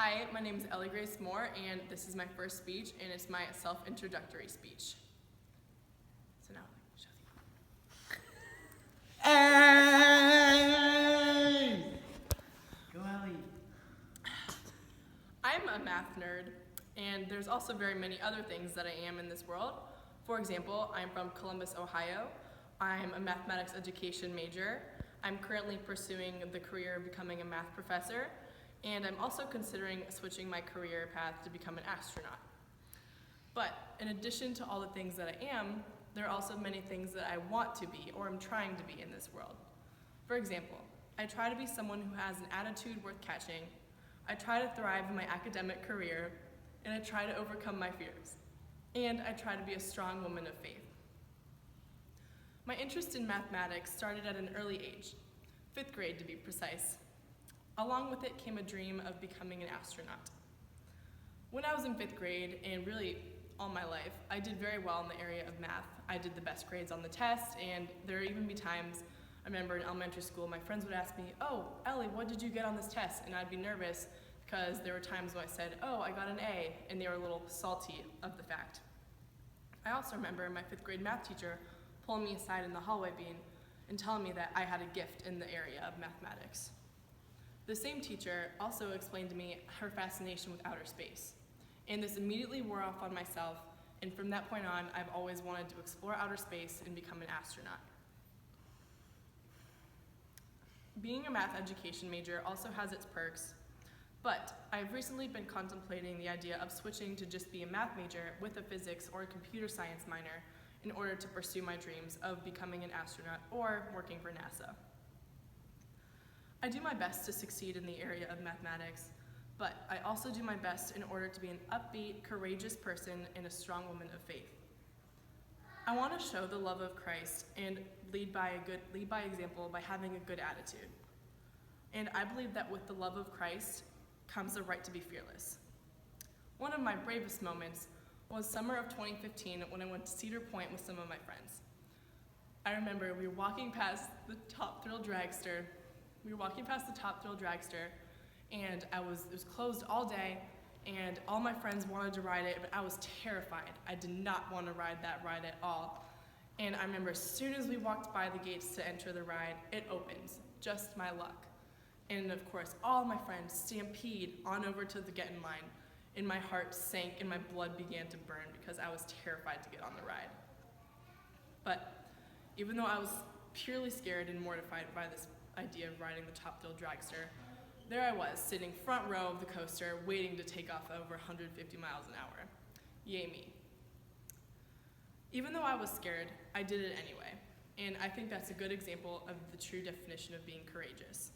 Hi, my name is Ellie Grace Moore, and this is my first speech, and it's my self-introductory speech. So now, show you. Hey! Go Ellie. I'm a math nerd, and there's also very many other things that I am in this world. For example, I'm from Columbus, Ohio. I'm a mathematics education major. I'm currently pursuing the career of becoming a math professor, and I'm also considering switching my career path to become an astronaut. But in addition to all the things that I am, there are also many things that I want to be or am trying to be in this world. For example, I try to be someone who has an attitude worth catching. I try to thrive in my academic career, and I try to overcome my fears. And I try to be a strong woman of faith. My interest in mathematics started at an early age, 5th grade to be precise. Along with it came a dream of becoming an astronaut. When I was in 5th grade, and really all my life, I did very well in the area of math. I did the best grades on the test, and there would even be times, I remember in elementary school, my friends would ask me, "Oh, Ellie, what did you get on this test?" And I'd be nervous because there were times when I said, "Oh, I got an A," and they were a little salty of the fact. I also remember my 5th grade math teacher pulling me aside in the hallway and telling me that I had a gift in the area of mathematics. The same teacher also explained to me her fascination with outer space, and this immediately wore off on myself, and from that point on, I've always wanted to explore outer space and become an astronaut. Being a math education major also has its perks, but I've recently been contemplating the idea of switching to just be a math major with a physics or a computer science minor in order to pursue my dreams of becoming an astronaut or working for NASA. I do my best to succeed in the area of mathematics, but I also do my best in order to be an upbeat, courageous person and a strong woman of faith. I want to show the love of Christ and lead by example by having a good attitude. And I believe that with the love of Christ comes the right to be fearless. One of my bravest moments was summer of 2015 when I went to Cedar Point with some of my friends. I remember we were walking past the Top Thrill Dragster. And it was closed all day, and all my friends wanted to ride it, but I was terrified. I did not want to ride that ride at all. And I remember as soon as we walked by the gates to enter the ride, it opens, just my luck. And of course, all my friends stampede on over to the get in line, and my heart sank and my blood began to burn because I was terrified to get on the ride. But even though I was purely scared and mortified by this idea of riding the Top Thrill Dragster, there I was, sitting front row of the coaster, waiting to take off over 150 miles an hour. Yay me. Even though I was scared, I did it anyway, and I think that's a good example of the true definition of being courageous.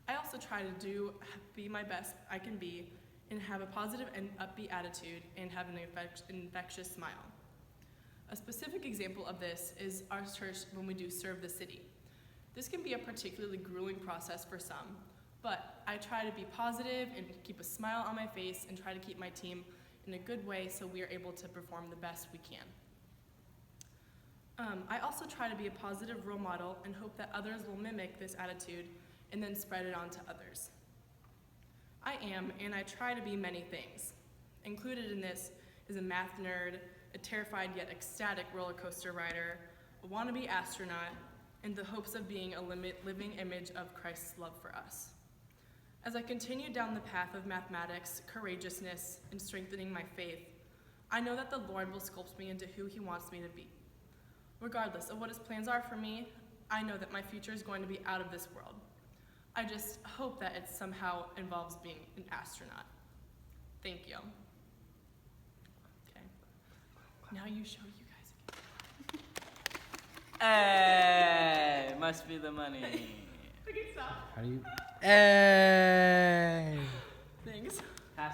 I also try to be my best I can be and have a positive and upbeat attitude and have an infectious smile. A specific example of this is our church when we do Serve the City. This can be a particularly grueling process for some, but I try to be positive and keep a smile on my face and try to keep my team in a good way so we are able to perform the best we can. I also try to be a positive role model and hope that others will mimic this attitude and then spread it on to others. I am, and I try to be many things. Included in this is a math nerd, a terrified yet ecstatic roller coaster rider, a wannabe astronaut, and the hopes of being a living image of Christ's love for us. As I continue down the path of mathematics, courageousness, and strengthening my faith, I know that the Lord will sculpt me into who He wants me to be. Regardless of what His plans are for me, I know that my future is going to be out of this world. I just hope that it somehow involves being an astronaut. Thank you. Okay. Now you show you guys again. Hey, must be the money. Okay, stop. Hey. Thanks.